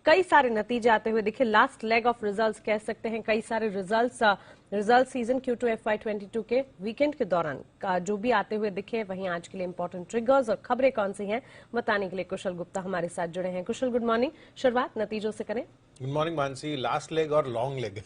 कई सारे नतीजे आते हुए दिखे। लास्ट लेग ऑफ रिजल्ट्स कह सकते हैं, कई सारे रिजल्ट सीजन Q2 FY22 के वीकेंड के दौरान जो भी आते हुए दिखे। वहीं आज के लिए इंपॉर्टेंट ट्रिगर्स और खबरें कौन सी हैं बताने के लिए कुशल गुप्ता हमारे साथ जुड़े हैं। कुशल, गुड मॉर्निंग। शुरुआत नतीजों से करें। Good morning Mansi. Last leg और लॉन्ग लेग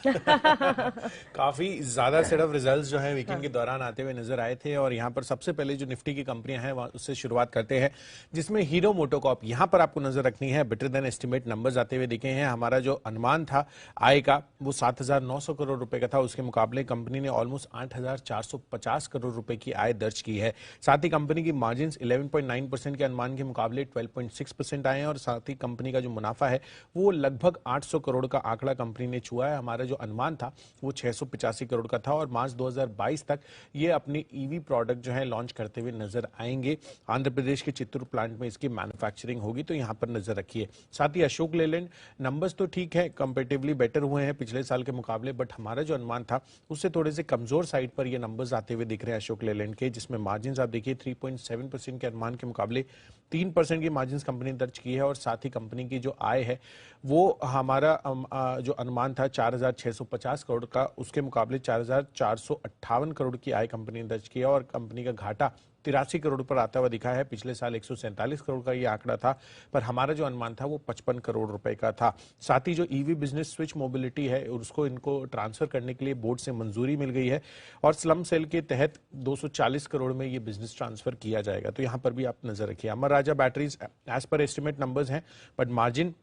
काफी ज्यादा सेट ऑफ रिजल्ट्स जो है वीकेंड के दौरान आते हुए नजर आए थे। और यहाँ पर सबसे पहले जो निफ्टी की कंपनियां हैं उससे शुरुआत करते हैं, जिसमें हीरो मोटोकॉर्प यहाँ पर आपको नजर रखनी है। बेटर देन एस्टिमेट नंबर्स आते हुए दिखे हैं। हमारा जो अनुमान था आय का वो 7,900 करोड़ रुपए का था, उसके मुकाबले कंपनी ने ऑलमोस्ट 8,450 करोड़ रुपए की आय दर्ज की है। साथ ही कंपनी की मार्जिन 11.9% के अनुमान के मुकाबले 12.6% आए हैं। और साथ ही कंपनी का जो मुनाफा है वो लगभग 800 करोड़ का आंकड़ा कंपनी ने छुआ है। हमारा जो अनुमान था वो 685 करोड़ का था। और मार्च 2022 तक ये अपनी ईवी प्रोडक्ट जो है लॉन्च करते हुए नजर आएंगे। आंध्र प्रदेश के चित्तूर प्लांट में इसकी मैन्युफैक्चरिंग होगी, तो यहां पर नजर रखिए। साथ ही अशोक लेलैंड नंबर्स तो ठीक है, कंपैरेटिवली बेटर हुए हैं पिछले साल के मुकाबले, बट हमारा जो अनुमान था उससे थोड़े से कमजोर साइड पर ये नंबर्स आते हुए दिख रहे हैं अशोक लेलैंड के, जिसमें मार्जिन आप देखिए 3.7% के अनुमान के मुकाबले 3% की मार्जिन कंपनी दर्ज की है। और साथ ही कंपनी की जो आय है वो हमारा जो अनुमान था 4,650 करोड़ का, उसके मुकाबले 4,458 करोड़ की आय कंपनी ने दर्ज किया। और कंपनी का घाटा 83 करोड़ पर आता हुआ दिखा है। पिछले साल 147 करोड़ का ये आंकड़ा था, पर हमारा जो अनुमान था वो 55 करोड़ रुपए का था। साथ ही जो ईवी बिजनेस स्विच मोबिलिटी है उसको इनको ट्रांसफर करने के लिए बोर्ड से मंजूरी मिल गई है। और स्लम सेल के तहत 240 करोड़ में ये बिजनेस ट्रांसफर किया जाएगा, तो यहां पर भी आप नजर रखिए। अमर राजा बैटरीज एज पर एस्टिमेट नंबर्स हैं, बट मार्जिन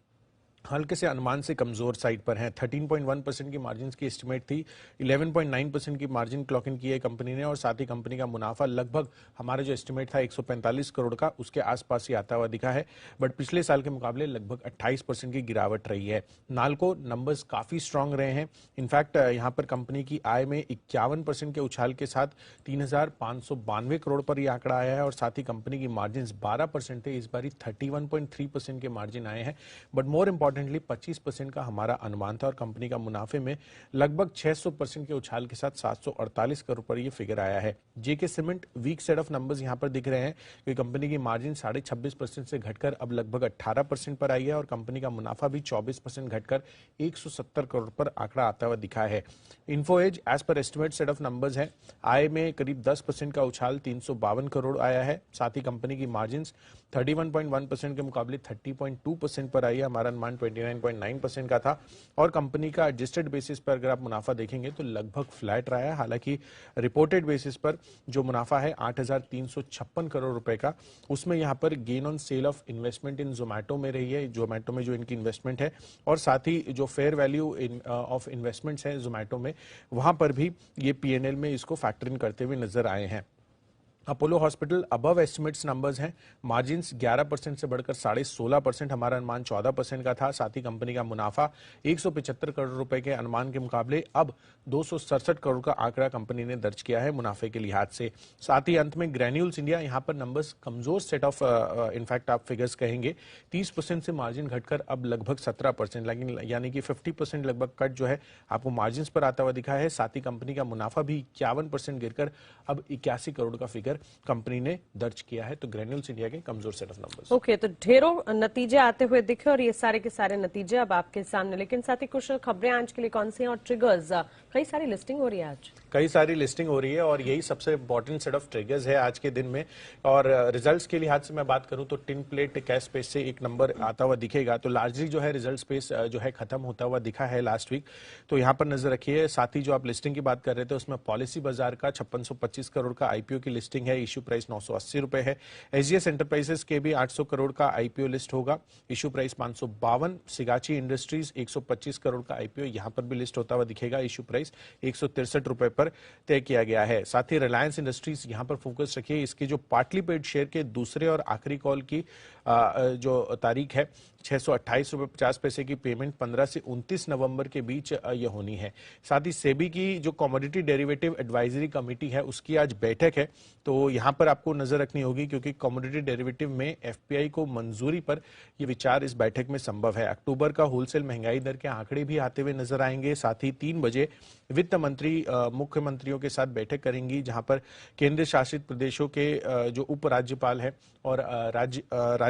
हल्के से अनुमान से कमजोर साइड पर है। 13.1% की मार्जिन की एस्टिमेट थी, 11.9% की मार्जिन क्लॉक इन की है कंपनी ने। और साथ ही कंपनी का मुनाफा लगभग हमारा जो एस्टिमेट था 145 करोड़ का, उसके आसपास ही आता हुआ दिखा है। बट पिछले साल के मुकाबले लगभग 28% की गिरावट रही है। नाल्को नंबर्स काफी स्ट्रांग रहे हैं। इनफैक्ट यहाँ पर कंपनी की आय में 51% के उछाल के साथ 3,592 करोड़ पर यह आंकड़ा आया है। और साथ ही कंपनी की मार्जिन 12% थे, इस बार 31.3% के मार्जिन आए हैं। बट मोर इंपॉर्टेंटली 25% का हमारा अनुमान था। और कंपनी का मुनाफे में लगभग 600% के उछाल के साथ 748 करोड़ पर ये फिगर आया है। JK cement weak set of numbers यहां पर दिख रहे हैं कि कंपनी की मार्जिन 26.5% से घटकर अब लगभग 18% पर आई है। और कंपनी का मुनाफा भी 24% घटकर 170 करोड़ पर आंकड़ा आता हुआ दिखा है। इन्फो एज एज पर एस्टिमेट सेट ऑफ नंबर्स है। आय में करीब 10% का उछाल 352 करोड़ आया है। साथ ही कंपनी की मार्जिन 31.1% के मुकाबले 30.2% पर आई है। हमारा अनुमान 29.9% का था। और कंपनी का एडजस्टेड बेसिस पर अगर आप मुनाफा देखेंगे तो लगभग फ्लैट रहा है। हालांकि रिपोर्टेड बेसिस पर जो मुनाफा है 8,356 करोड़ रुपए का, उसमें यहां पर gain on sale of investment इन जोमैटो में रही है, जोमैटो में जो इनकी इन्वेस्टमेंट है। और साथ ही जो फेयर वैल्यू ऑफ इन्वेस्टमेंट्स है जोमैटो में, वहां पर भी ये पीएनएल में इसको फैक्टर इन करते हुए नजर आए हैं। Apollo hospital above estimates numbers हैं। मार्जिन्स 11% से बढ़कर 16.5%, हमारा अनुमान 14% का था। साथ ही कंपनी का मुनाफा 175 करोड़ रुपए के अनुमान के मुकाबले अब 267 करोड़ का आंकड़ा कंपनी ने दर्ज किया है मुनाफे के लिहाज से। साथ ही अंत में ग्रैन्यूल्स इंडिया, यहां पर नंबर्स कमजोर सेट ऑफ इनफैक्ट आप फिगर्स कहेंगे। 30% से मार्जिन घटकर अब लगभग 17%, लेकिन यानी कि 50% लगभग कट जो है आपको मार्जिन पर आता हुआ दिखा है। साथ ही कंपनी का मुनाफा भी 51% गिरकर अब 81 करोड़ का फिगर कंपनी ने दर्ज किया है। तो ग्रैन्यूल्स इंडिया के कमजोर सेट ऑफ नंबर्स। ओके, तो ढेरों नतीजे आते हुए दिखे और ये सारे के सारे नतीजे अब आपके सामने। लेकिन साथ ही कुछ खबरें आज के लिए कौन सी हैं और ट्रिगर्स, कई सारी लिस्टिंग हो रही है आज। कई सारी लिस्टिंग हो रही है और यही सबसे इंपॉर्टेंट सेट ऑफ ट्रिगर्स है आज के दिन में। और रिजल्ट्स के लिहाज से मैं बात करूं तो टिन प्लेट कैश स्पेस से एक नंबर आता हुआ दिखेगा। तो लार्जली जो है रिजल्ट स्पेस जो है खत्म होता हुआ दिखा है लास्ट वीक, तो यहां पर नजर रखिए। साथ ही जो आप लिस्टिंग की बात कर रहे थे उसमें पॉलिसी बाजार का 5625 करोड़ का आईपीओ की लिस्टिंग है। इशू प्राइस 980 रुपए है। एसजीएस एंटरप्राइजेस के भी 800 करोड़ का आईपीओ लिस्ट होगा। Issue price 552। Sigachi industries 125 crore का आईपीओ यहां पर भी लिस्ट होता हुआ दिखेगा। इशू प्राइस 163 रुपए पर तय किया गया है। साथ ही रिलायंस इंडस्ट्रीज यहां पर फोकस रखिए। इसकी जो पार्टली पेड शेयर के दूसरे और आखिरी कॉल की जो तारीख है 628 रुपए 50 पैसे की पेमेंट 15 से 29 नवंबर के बीच ये होनी है। साथ ही सेबी की जो कमोडिटी डेरिवेटिव एडवाइजरी कमेटी है उसकी आज बैठक है, तो यहां पर आपको नजर रखनी होगी क्योंकि कमोडिटी डेरिवेटिव में एफपीआई को मंजूरी पर यह विचार इस बैठक में संभव है। अक्टूबर का होलसेल महंगाई दर के आंकड़े भी आते हुए नजर आएंगे। साथ ही 3 बजे वित्त मंत्री मुख्यमंत्रियों के साथ बैठक करेंगी, जहां पर केंद्र शासित प्रदेशों के जो उप राज्यपाल है और राज्य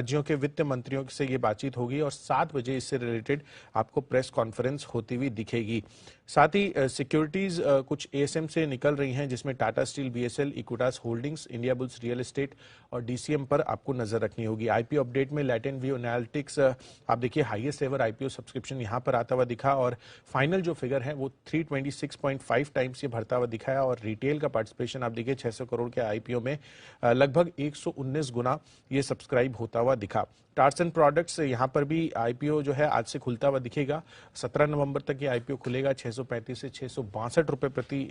राज्यों के वित्त मंत्रियों से ये बातचीत होगी और 7 बजे इससे रिलेटेड आपको प्रेस कॉन्फ्रेंस होती हुई दिखेगी। साथ ही सिक्योरिटीज कुछ एएसएम से निकल रही हैं, जिसमें Tata steel, BSL, Equitas holdings, India bulls real estate और डीसीएम पर आपको नजर रखनी होगी। आईपीओ अपडेट में लैटेन व्यू एनालिटिक्स आप देखिए हाईएस्ट एवर आईपीओ सब्सक्रिप्शन यहां पर आता हुआ दिखा और फाइनल जो फिगर है वो 326.5 टाइम्स ये भरता हुआ दिखाया और रिटेल का पार्टिसिपेशन आप देखिए 600 करोड़ के आईपीओ में लगभग 119 गुना ये सब्सक्राइब होता हुआ दिखा। टार्स एंड प्रोडक्ट्स यहाँ पर भी आईपीओ जो है आज से खुलता हुआ दिखेगा। 17 नवंबर तक ये आईपीओ खुलेगा। 635 से 662 रुपए प्रति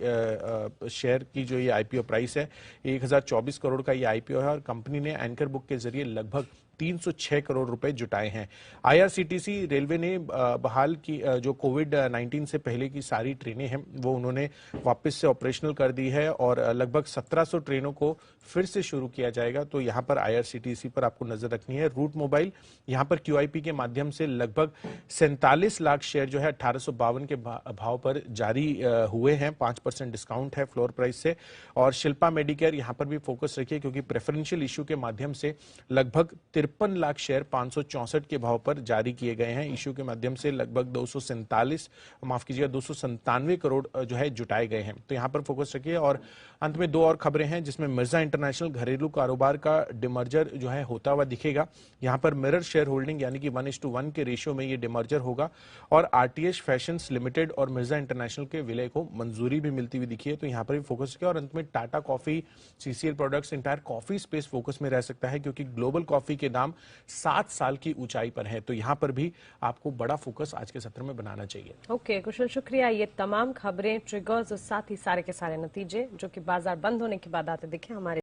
शेयर की जो ये आईपीओ प्राइस है, 1024 करोड़ का ये आईपीओ है और कंपनी ने एंकर बुक के जरिए लगभग 306 करोड़ रुपए जुटाए हैं। आईआरसीटीसी रेलवे ने बहाल की जो कोविड-19 से पहले की सारी ट्रेनें हैं वो उन्होंने वापस से ऑपरेशनल कर दी है और लगभग 1700 ट्रेनों को फिर से शुरू किया जाएगा। तो यहां पर आईआरसीटीसी पर आपको नजर रखनी है। रूट मोबाइल यहां पर क्यूआईपी के माध्यम से लगभग 47 लाख शेयर जो है 1852 के भाव पर जारी हुए हैं। 5% डिस्काउंट है फ्लोर प्राइस से। और शिल्पा मेडिकेयर यहां पर भी फोकस रखिए क्योंकि प्रेफरेंशियल इश्यू के माध्यम से लगभग 53 लाख शेयर 564 के भाव पर जारी किए गए हैं। इश्यू के माध्यम से लगभग 297 करोड़ जो है जुटाए गए हैं। तो यहां पर फोकस रखिए। और अंत में 2 और खबरें हैं जिसमें मिर्जा इंटरनेशनल घरेलू कारोबार का डिमर्जर जो है होता हुआ दिखेगा। यहां पर मिरर शेयर होल्डिंग यानी कि 1:1 के रेशियो में ये डिमर्जर होगा और आरटीएच फैशंस लिमिटेड और मिर्जा इंटरनेशनल के विलय को मंजूरी भी मिलती हुई दिखी है। तो यहां पर भी फोकस किया। और अंत में Tata coffee, CCL products, entire coffee space focus में रह सकता है क्योंकि ग्लोबल कॉफी के दाम 7 साल की ऊंचाई पर है। तो यहां पर भी आपको बड़ा फोकस आज के सत्र में बनाना चाहिए। ओके कुशल, शुक्रिया। ये तमाम खबरें, ट्रिगर्स और साथ ही सारे के सारे नतीजे जो कि बाजार बंद होने के बाद आते दिखे हमारे